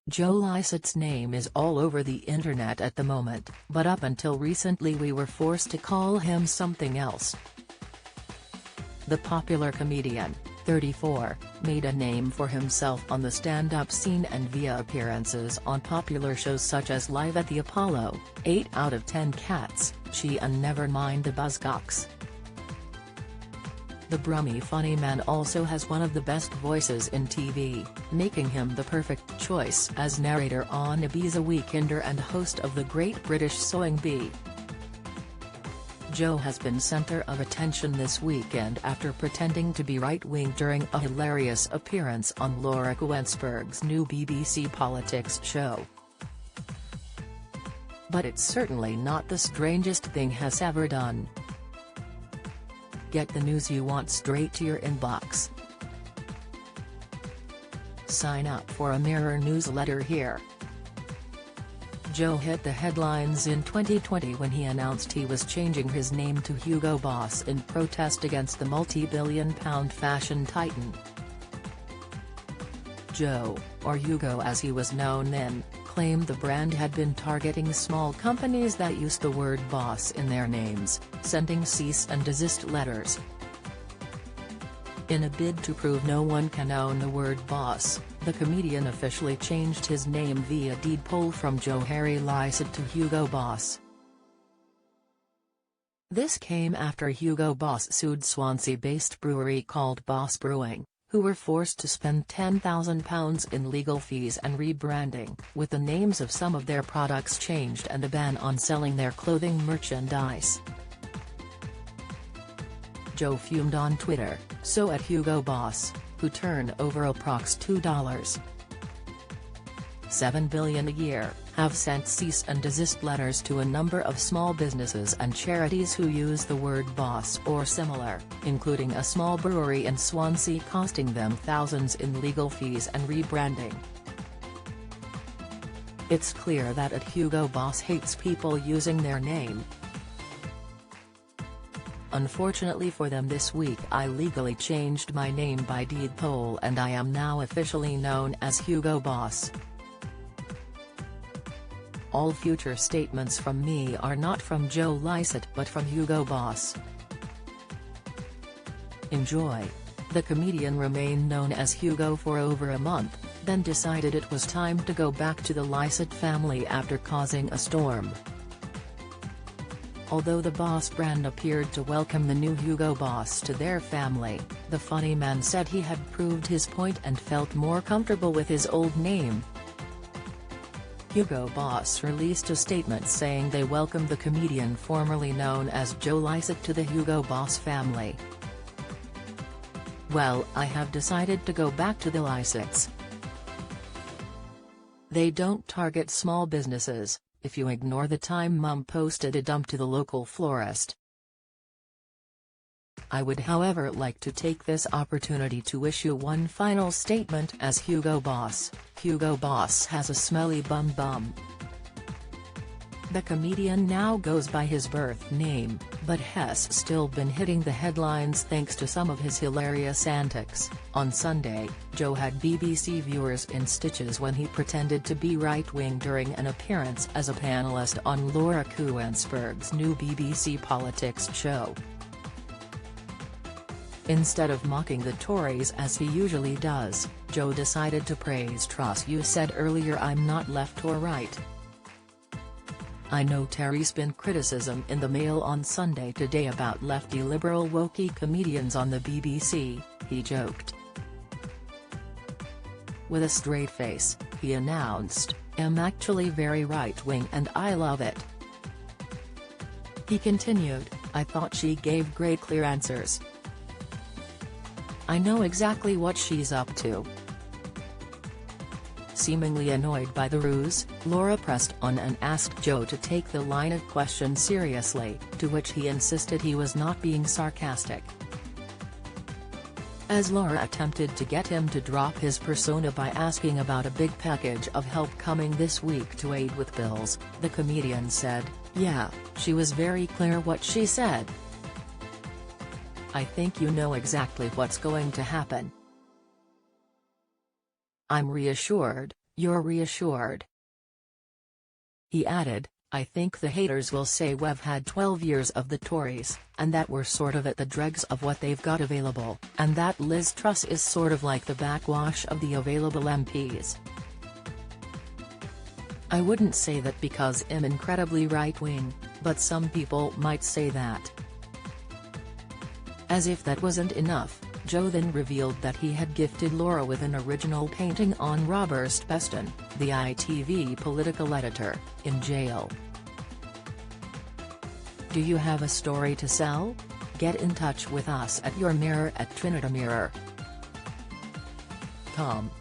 Joe Lycett's name is all over the internet at the moment, but up until recently we were forced to call him something else. The popular comedian, 34, made a name for himself on the stand-up scene and via appearances on popular shows such as Live at the Apollo, 8 out of 10 Cats, She and Never Mind the Buzzcocks. The brummy funny man also has one of the best voices in TV, making him the perfect choice as narrator on Ibiza Weekender and host of the Great British Sewing Bee. Joe has been center of attention this weekend after pretending to be right-wing during a hilarious appearance on Laura Kuenssberg's new BBC politics show. But it's certainly not the strangest thing he's ever done. Get the news you want straight to your inbox. Sign up for a Mirror newsletter here. Joe hit the headlines in 2020 when he announced he was changing his name to Hugo Boss in protest against the multi-billion-pound fashion titan. Joe, or Hugo as he was known then, claimed the brand had been targeting small companies that used the word boss in their names, sending cease and desist letters. In a bid to prove no one can own the word boss, the comedian officially changed his name via deed poll from Joe Harry Lycett to Hugo Boss. This came after Hugo Boss sued Swansea-based brewery called Boss Brewing, who were forced to spend £10,000 in legal fees and rebranding, with the names of some of their products changed and a ban on selling their clothing merchandise. Joe fumed on Twitter, so at Hugo Boss, who turn over approx $2.7 billion a year, have sent cease and desist letters to a number of small businesses and charities who use the word boss or similar, including a small brewery in Swansea costing them thousands in legal fees and rebranding. It's clear that at Hugo Boss hates people using their name. Unfortunately for them this week I legally changed my name by deed poll and I am now officially known as Hugo Boss. All future statements from me are not from Joe Lycett but from Hugo Boss. Enjoy. The comedian remained known as Hugo for over a month, then decided it was time to go back to the Lycett family after causing a storm. Although the Boss brand appeared to welcome the new Hugo Boss to their family, the funny man said he had proved his point and felt more comfortable with his old name. Hugo Boss released a statement saying they welcomed the comedian formerly known as Joe Lycett to the Hugo Boss family. "Well, I have decided to go back to the Lycetts. They don't target small businesses, if you ignore the time Mum posted a dump to the local florist. I would however like to take this opportunity to issue one final statement as Hugo Boss. Hugo Boss has a smelly bum bum." The comedian now goes by his birth name, but has still been hitting the headlines thanks to some of his hilarious antics. On Sunday, Joe had BBC viewers in stitches when he pretended to be right-wing during an appearance as a panellist on Laura Kuenssberg's new BBC politics show. Instead of mocking the Tories as he usually does, Joe decided to praise Truss. "You said earlier I'm not left or right. I know Terry's been criticism in the Mail on Sunday today about lefty liberal wokey comedians on the BBC," he joked. With a straight face, he announced, "I'm actually very right-wing and I love it." He continued, "I thought she gave great clear answers. I know exactly what she's up to." Seemingly annoyed by the ruse, Laura pressed on and asked Joe to take the line of question seriously, to which he insisted he was not being sarcastic. As Laura attempted to get him to drop his persona by asking about a big package of help coming this week to aid with bills, the comedian said, "Yeah, she was very clear what she said. I think you know exactly what's going to happen. I'm reassured, You're reassured. He added, I think the haters will say we've had 12 years of the Tories, and that we're sort of at the dregs of what they've got available, and that Liz Truss is sort of like the backwash of the available MPs. I wouldn't say that because I'm incredibly right-wing, but some people might say that. As if that wasn't enough, Joe then revealed that he had gifted Laura with an original painting on Robert Peston, the ITV political editor, in jail. Do you have a story to sell? Get in touch with us at yourmirror@trinitymirror.com.